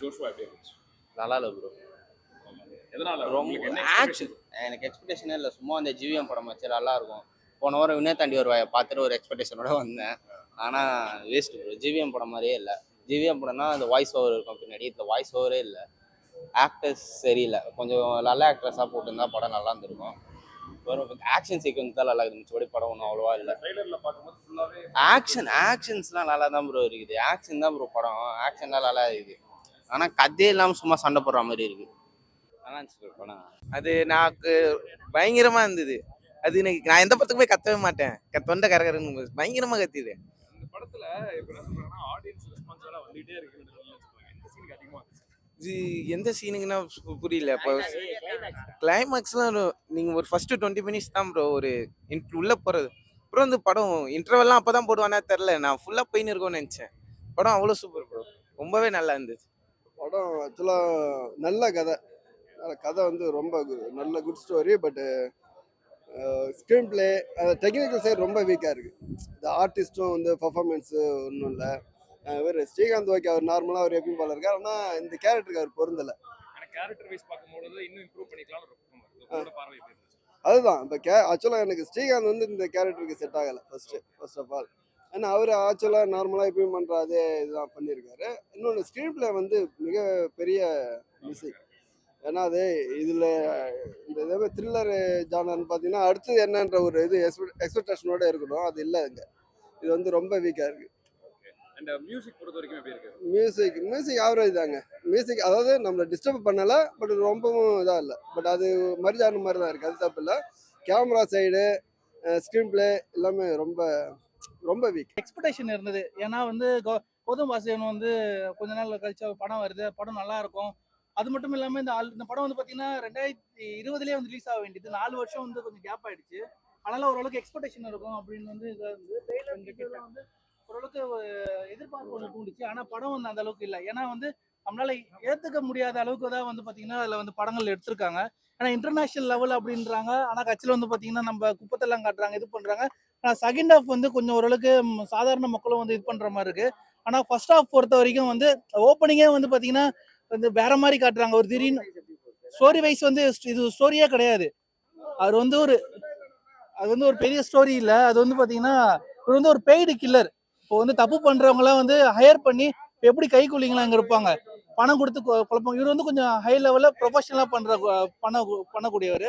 Joshua எப்படி இருந்துச்சு? நல்லா இல்லை ப்ரோ. எதனால ரொம்ப உங்களுக்கு என்ன ஆக்ஷன் எனக்கு எக்ஸ்பெக்டேஷனே இல்லை. சும்மா அந்த ஜிவிஎம் படம் வச்சு நல்லா இருக்கும். போன வாரம் வினய் தாண்டி வருவாயை பார்த்துட்டு ஒரு எக்ஸ்பெக்டேஷனோட வந்தேன். ஆனால் வேஸ்ட் ப்ரோ. ஜிவிஎம் படம் மாதிரியே இல்லை. ஜிவிஎம் படம்னா அந்த வாய்ஸ் ஓவர் இருக்கும் பின்னாடி. இந்த வாய்ஸ் ஓவரே இல்லை. ஆக்டர்ஸ் சரியில்லை. கொஞ்சம் நல்ல ஆக்ட்ரஸாக போட்டிருந்தா படம் நல்லா இருந்திருக்கும். வெறும் ஆக்ஷன் சீக்வன்ஸ் தான் நல்லா இருந்துச்சு. படி படம் ஒன்றும் அவ்வளோவா இல்லை. ட்ரைலர்ல பார்க்கும்போது ஃபுல்லாவே ஆக்ஷன்ஸ்லாம் நல்லா தான் ப்ரோ இருக்குது. ஆக்ஷன் தான் ப்ரோ படம். ஆக்ஷன்லாம் நல்லா இருக்குது. ஆனால் கதையே இல்லாமல் சும்மா சண்டை போடுற மாதிரி இருக்குது. நல்லா இருந்துச்சு ப்ரோ படம். அது எனக்கு பயங்கரமா இருந்தது. அது எனக்கு நான் எந்த படத்துக்குமே கத்தவே மாட்டேன். தொண்டை கரகரன்னு பயங்கரமா கத்திது. இந்த படத்துல இப்ப என்ன சொல்றாங்கன்னா ஆடியன்ஸ் ரெஸ்பான்ஸ் வந்துட்டே இருக்குன்னு சொல்லுவாங்க. இந்த சீனுக்கு அதிகமா இது எந்த சீனுக்குன்னா புரியல. இப்போ கிளைமேக்ஸ்லாம் நீங்கள் ஒரு ஃபர்ஸ்ட் 20 மினிட்ஸ் தான் ப்ரோ ஒரு உள்ளே போகிறது. அப்புறம் வந்து படம் இன்டர்வெல்லாம் அப்போ தான் போடுவானே தெரில. நான் ஃபுல்லாக போயின்னு இருக்கோன்னு நினச்சேன். படம் அவ்வளோ சூப்பர் ப்ரோ. ரொம்பவே நல்லா இருந்துச்சு. படம் ஆக்சுவலாக நல்ல கதை. கதை வந்து ரொம்ப நல்ல குட் ஸ்டோரி. பட்டு ஸ்க்ரீன் பிளே டெக்னிக்கல் சைடு ரொம்ப வீக்காக இருக்குது. இந்த ஆர்டிஸ்ட்டும் வந்து பர்ஃபார்மன்ஸு ஒன்றும் இல்லை. இவர் ஸ்ரீகாந்த் ஓகே, அவர் நார்மலாக அவர் எப்பயும் போல இருக்கார். ஆனால் இந்த கேரக்டருக்கு அவர் பொருந்தலை. எனக்கு கேரக்டர் வைஸ் பார்க்கும்போது இன்னும் இம்ப்ரூவ் பண்ணிக்கலாம்னு பார்வை எப்படி இருந்துச்சு? அதுதான் இப்போ ஆக்சுவலாக எனக்கு ஸ்ரீகாந்த் வந்து இந்த கேரக்டருக்கு செட் ஆகலை ஃபர்ஸ்ட் ஆஃப் ஆல். ஏன்னா அவர் ஆக்சுவலாக நார்மலாக எப்பயும் பண்ணுற அதே இதுதான் பண்ணியிருக்காரு. இன்னொன்று ஸ்க்ரீன் பிளே வந்து மிக பெரிய மிஸ்ஸிங். ஏன்னா அது இதில் இந்த இதே த்ரில்லர் ஜானர்னு பார்த்தீங்கன்னா அடுத்தது என்னன்ற ஒரு இது எக்ஸ்பெக்டேஷனோட இருக்கணும். அது இல்லை இங்கே. இது வந்து ரொம்ப வீக்காக இருக்குது. அண்ட் மியூசிக் பொறுத்த வரைக்கும் எப்படி இருக்கு? மியூசிக் ஆவரேஜ் தாங்க. மியூசிக் அதாவது நம்மளை டிஸ்டர்ப் பண்ணலை. பட் ரொம்பவும் இதாக இல்லை. பட் அது மரியாதை மாதிரி தான் இருக்குது. அது தப்பு இல்லை. கேமரா சைடு ஸ்க்ரீன் பிளே எல்லாமே ரொம்ப ரொம்ப வீக். எக்ஸ்பெக்டேஷன் இருந்தது. ஏன்னா வந்து கௌதம் வாசுதேவன் வந்து கொஞ்ச நாள் கழிச்சு படம் வருது, படம் நல்லா இருக்கும். அது மட்டும் இல்லாமல் இந்த படம் வந்து பார்த்தீங்கன்னா 2020 வந்து ரிலீஸ் ஆக வேண்டியது. 4 வருஷம் வந்து கொஞ்சம் கேப் ஆயிடுச்சு. அதனால ஓரளவுக்கு எக்ஸ்பெக்டேஷன் இருக்கும் அப்படின்னு வந்து இதாக இருந்து ட்ரெயிலர் வந்து ஓரளவுக்கு எதிர்பார்ப்பு ஒன்று தூண்டுச்சு. ஆனால் படம் வந்து அந்த அளவுக்கு இல்லை. ஏன்னா வந்து நம்மளால ஏற்றுக்க முடியாத அளவுக்கு தான் வந்து பார்த்தீங்கன்னா அதில் வந்து படங்கள் எடுத்திருக்காங்க. ஏன்னா இன்டர்நேஷனல் லெவல் அப்படின்றாங்க. ஆனால் கட்சியில் வந்து பார்த்தீங்கன்னா நம்ம குப்பத்தெல்லாம் காட்டுறாங்க, இது பண்ணுறாங்க. ஆனால் செகண்ட் ஹாஃப் வந்து கொஞ்சம் ஓரளவுக்கு சாதாரண மக்களும் வந்து இது பண்ணுற மாதிரி இருக்கு. ஆனால் ஃபர்ஸ்ட் ஹாஃப் பொறுத்த வரைக்கும் வந்து ஓப்பனிங்கே வந்து பார்த்தீங்கன்னா வந்து வேற மாதிரி காட்டுறாங்க. ஒரு திடீர்னு ஸ்டோரி வைஸ் வந்து இது ஸ்டோரியே கிடையாது. அது வந்து ஒரு பெரிய ஸ்டோரி இல்லை. அது வந்து பார்த்தீங்கன்னா இது வந்து ஒரு பெய்டு கில்லர். இப்போ வந்து தப்பு பண்றவங்களாம் வந்து ஹையர் பண்ணி எப்படி கைக்கூலிங்களா அங்கே இருப்பாங்க, பணம் கொடுத்து குழப்பம். இவர் வந்து கொஞ்சம் ஹை லெவலில் ப்ரொஃபஷனலாக பண்ணக்கூடியவர்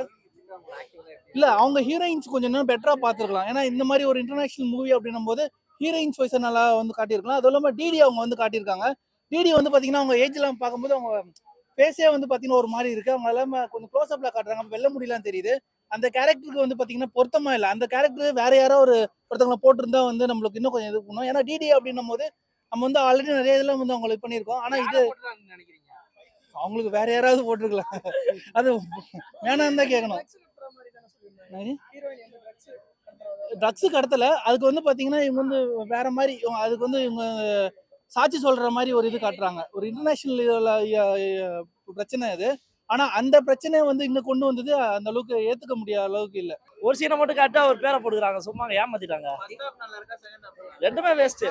இல்லை. அவங்க ஹீரோயின்ஸ் கொஞ்சம் இன்னும் பெட்டராக பார்த்துருக்கலாம். ஏன்னா இந்த மாதிரி ஒரு இன்டர்நேஷனல் மூவி அப்படின்னும் போது ஹீரோயின்ஸ் வைஸ் நல்லா வந்து காட்டியிருக்கலாம். அதுவும் இல்லாமல் டிடி அவங்க வந்து காட்டியிருக்காங்க. டிடி வந்து பார்த்தீங்கன்னா அவங்க ஏஜ்லாம் பார்க்கும்போது அவங்க ஃபேஸே வந்து பார்த்தீங்கன்னா ஒரு மாதிரி இருக்கு. அவங்க எல்லாமே கொஞ்சம் க்ளோஸ்அப்பில் காட்டுறாங்க. வெள்ள முடியலாம் தெரியுது. அந்த கேரக்டருக்கு வந்து பார்த்தீங்கன்னா பொருத்தமா இல்லை. அந்த கேரக்டர் வேற யாரோ ஒருத்தவங்களை போட்டிருந்தா வந்து நம்மளுக்கு இன்னும் கொஞ்சம் இது பண்ணும். ஏன்னா டிடி அப்படின்னும் போது நம்ம வந்து ஆல்ரெடி நிறைய இதெல்லாம் வந்து அவங்களுக்கு பண்ணியிருக்கோம். ஆனால் இது அவங்களுக்கு வேற யாராவது போட்டிருக்கலாம். அது வேணாம் தான் கேட்கணும். ட்ரக்ஸு கடத்தல. அதுக்கு வந்து பார்த்தீங்கன்னா இவங்க வந்து வேற மாதிரி அதுக்கு வந்து இவங்க சாட்சி சொல்ற மாதிரி ஒரு இது காட்டுறாங்க. ஒரு இன்டர்நேஷனல் பிரச்சனை அது. ஆனா அந்த பிரச்சனையை வந்து இங்க கொண்டு வந்தது அந்த அளவுக்கு ஏத்துக்க முடியாத அளவுக்கு இல்ல. ஒரு சீனை மட்டும் காட்டி அவர் பேரை போட்டுக்கிறாங்க. சும்மா ஏமாத்திட்டாங்க. ரெண்டுமே வேஸ்ட்.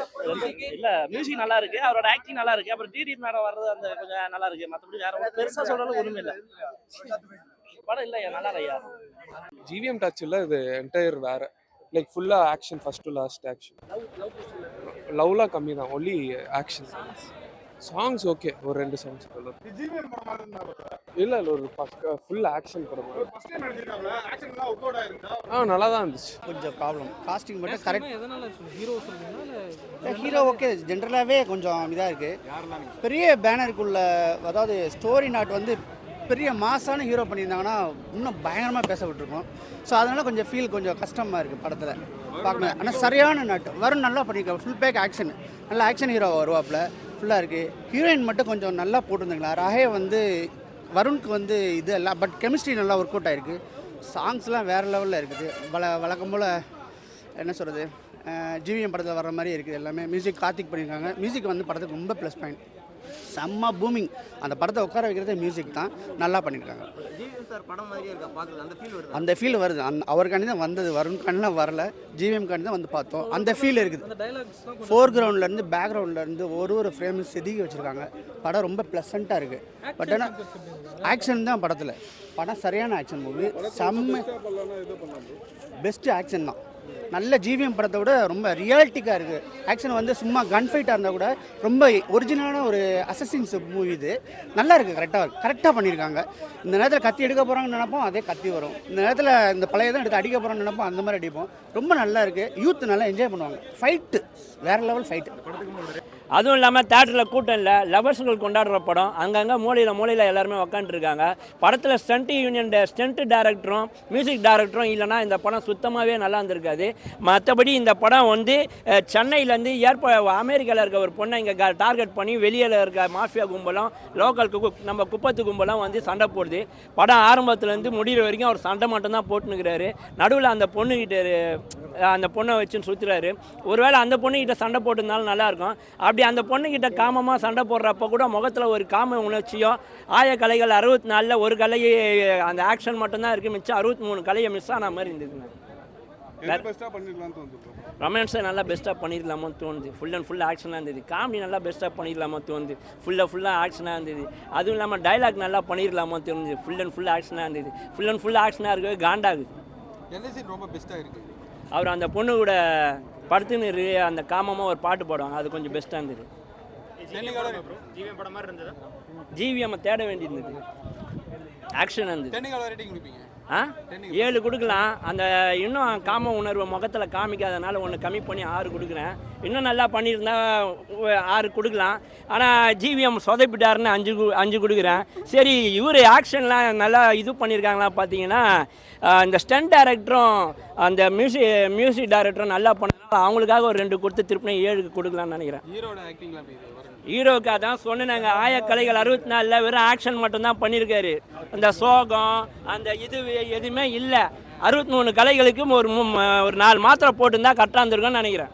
இல்ல மியூசிக் நல்லா இருக்கு, அவரோட ஆக்டிங் நல்லா இருக்கு. அப்புறம் டிடி மேடம் வர்றது அந்த கொஞ்சம் நல்லா இருக்கு. மற்றபடி வேற பெருசா சொல்றது ஒண்ணுமே இல்லை. படம் இல்லையா, நல்லா இல்லையா. ஜிவிஎம் டச் இல்லை. இது என்டையர் வேற. லைக் ஃபுல்லாக action, first to last action. லவ்லாம் கம்மி தான், ஒன்லி ஆக்ஷன். சாங்ஸ் ஓகே, ஒரு 2 சாங்ஸ் இல்லை ஒரு ஃபுல் ஆக்ஷன் படம். நல்லா தான் இருந்துச்சு. கொஞ்சம் ப்ராப்ளம் காஸ்டிங் மட்டும் கரெக்ட். ஹீரோ ஓகே, ஜென்ரலாகவே கொஞ்சம் இதாக இருக்குது. பெரிய பேனருக்குள்ள அதாவது ஸ்டோரி நாட் வந்து பெரிய மாசான ஹீரோ பண்ணியிருந்தாங்கன்னா இன்னும் பயங்கரமாக பேசப்பட்டிருக்கும். ஸோ அதனால் கொஞ்சம் ஃபீல் கொஞ்சம் கஷ்டமாக இருக்குது படத்தில் பார்க்கணும். ஆனால் சரியான நாட்டு வருண் நல்லா பண்ணியிருக்காங்க. ஃபுல் பேக் ஆக்ஷன், நல்லா ஆக்ஷன் ஹீரோ வருவாப்பில் ஃபுல்லாக இருக்குது. ஹீரோயின் மட்டும் கொஞ்சம் நல்லா போட்டிருந்தாங்களா. ரஹே வந்து வருணுக்கு வந்து இது இல்லை. பட் கெமிஸ்ட்ரி நல்லா ஒர்க் அவுட் ஆகிருக்கு. சாங்ஸ்லாம் வேறு லெவலில் இருக்குது. வழக்கம் போல் என்ன சொல்கிறது, ஜிவிஎம் படத்தில் வர்ற மாதிரி இருக்குது எல்லாமே. மியூசிக் கார்த்திக் பண்ணியிருக்காங்க. மியூசிக் வந்து படத்துக்கு ரொம்ப ப்ளஸ் பாயிண்ட். செம்ம பூமிங். அந்த படத்தை உட்கார வைக்கிறதே மியூசிக் தான், நல்லா பண்ணியிருக்காங்க. அந்த ஃபீல் வருது. அவருக்காண்டி தான் வந்தது, வருண்காண்டிலாம் வரல, ஜிவிஎம்காண்டி தான் வந்து பார்த்தோம். அந்த ஃபீல் இருக்குது. ஃபோர் கிரவுண்ட்லேருந்து பேக்ரவுண்ட்லேருந்து ஒரு ஃப்ரேம் செதுக்கி வச்சுருக்காங்க. படம் ரொம்ப ப்ளசண்ட்டாக இருக்குது. பட் ஆனால் ஆக்ஷன் தான் படத்தில். படம் சரியான ஆக்ஷன் மூவி, செம்ம பெஸ்ட்டு ஆக்ஷன் தான். நல்ல ஜிவிஎம் படத்தை விட ரொம்ப ரியாலிட்டிக்காக இருக்குது. ஆக்ஷன் வந்து சும்மா கன் ஃபைட்டாக இருந்தால் கூட ரொம்ப ஒரிஜினலான ஒரு அசசின்ஸ் மூவி இது. நல்லா இருக்குது, கரெக்டாக பண்ணியிருக்காங்க. இந்த நேரத்தில் கத்தி எடுக்க போகிறாங்கன்னு நினைப்போம், அதே கத்தி வரும். இந்த நேரத்தில் இந்த பழைய தான் எடுத்து அடிக்க போகிறாங்கன்னு நினைப்போம், அந்த மாதிரி அடிப்போம். ரொம்ப நல்லா இருக்குது. யூத் நல்லா என்ஜாய் பண்ணுவாங்க. ஃபைட்டு வேறு லெவல் ஃபைட்டு. அதுவும் இல்லாமல் தேட்டரில் கூட்டம் இல்லை, லவர்ஸுகள் கொண்டாடுற படம். அங்கங்கே மூலையில் எல்லாருமே உக்காந்துருக்காங்க. படத்தில் ஸ்டண்ட் டேரக்டரும் மியூசிக் டேரக்டரும் இல்லைனா இந்த படம் சுத்தமாகவே நல்லா இருந்திருக்காது. மற்றபடி இந்த படம் வந்து சென்னையிலேருந்து அமெரிக்காவில் இருக்க ஒரு பொண்ணை இங்கே டார்கெட் பண்ணி வெளியில் இருக்க மாஃபியா கும்பலும் லோக்கல் நம்ம குப்பத்து கும்பலும் வந்து சண்டை போடுது. படம் ஆரம்பத்துலேருந்து முடிகிற வரைக்கும் அவர் சண்டை மட்டும்தான் போட்டுனுக்கிறாரு. நடுவில் அந்த பொண்ணை வச்சுன்னு சுற்றுறாரு. ஒருவேளை அந்த பொண்ணுக்கிட்ட சண்டை போட்டிருந்தாலும் நல்லாயிருக்கும். அப்படி அந்த பொண்ணுக்கிட்ட காமமாக சண்டை போடுறப்ப கூட முகத்தில் ஒரு காம உணர்ச்சியோ, ஆயக்கலைகள் 64 ஒரு கலையை அந்த ஆக்ஷன் மட்டும்தான் இருக்குது, மிச்சம் 63 கலையை மிஸ் ஆன மாதிரி இருந்ததுங்க. ரொமான்ஸை நல்லா பெஸ்ட்டாக பண்ணிடலாமோ தோணுது. ஃபுல் அண்ட் ஃபுல் ஆக்ஷனாக இருந்தது. காமெடி நல்லா பெஸ்ட்டாக பண்ணிடலாமோ தோணுது. ஃபுல்லாக ஆக்ஷனாக இருந்தது. அதுவும் இல்லாமல் டைலாக் நல்லா பண்ணிடலாமோ தோணுது. ஃபுல் அண்ட் ஃபுல் ஆக்ஷனாக இருந்தது. ஃபுல் அண்ட் ஃபுல் ஆக்ஷனாக இருக்கவே காண்டாகுது. ரொம்ப பெஸ்ட்டாக இருக்குது. அவர் அந்த பொண்ணு கூட படுத்துன்னு அந்த காமமாக ஒரு பாட்டு பாடுவாங்க, அது கொஞ்சம் பெஸ்ட்டாக இருந்தது. ஜிவிஎம் தேட வேண்டியிருந்தது. ஆக்ஷன் இருந்தது. 7 கொடுக்கலாம். அந்த இன்னும் காம உணர்வு முகத்தில் காமிக்காதனால 1 கம்மி பண்ணி 6 கொடுக்குறேன். இன்னும் நல்லா பண்ணியிருந்தா 6 கொடுக்கலாம். ஆனால் ஜிவிஎம் சொதப்பிட்டாருன்னு 5 கொடுக்குறேன். சரி, இவர் ஆக்ஷன்லாம் நல்லா இது பண்ணியிருக்காங்களா பார்த்தீங்கன்னா, இந்த ஸ்டண்ட் டைரக்டரும் அந்த மியூசிக் டைரக்டரும் நல்லா பண்ணாங்க. அவங்களுக்காக ஒரு 2 கொடுத்து திருப்பினா 7 கொடுக்கலாம்னு நினைக்கிறேன். ஹீரோவுக்கு அதான் சொன்னாங்க, ஆயக்கலைகள் 64 வெறும் ஆக்ஷன் மட்டும்தான் பண்ணியிருக்காரு. அந்த சோகம் அந்த இது எதுவுமே இல்லை. 63 கலைகளுக்கும் ஒரு 4 மாத்திரை போட்டுருந்தா கரெக்டாக இருந்திருக்கும்னு நினைக்கிறேன்.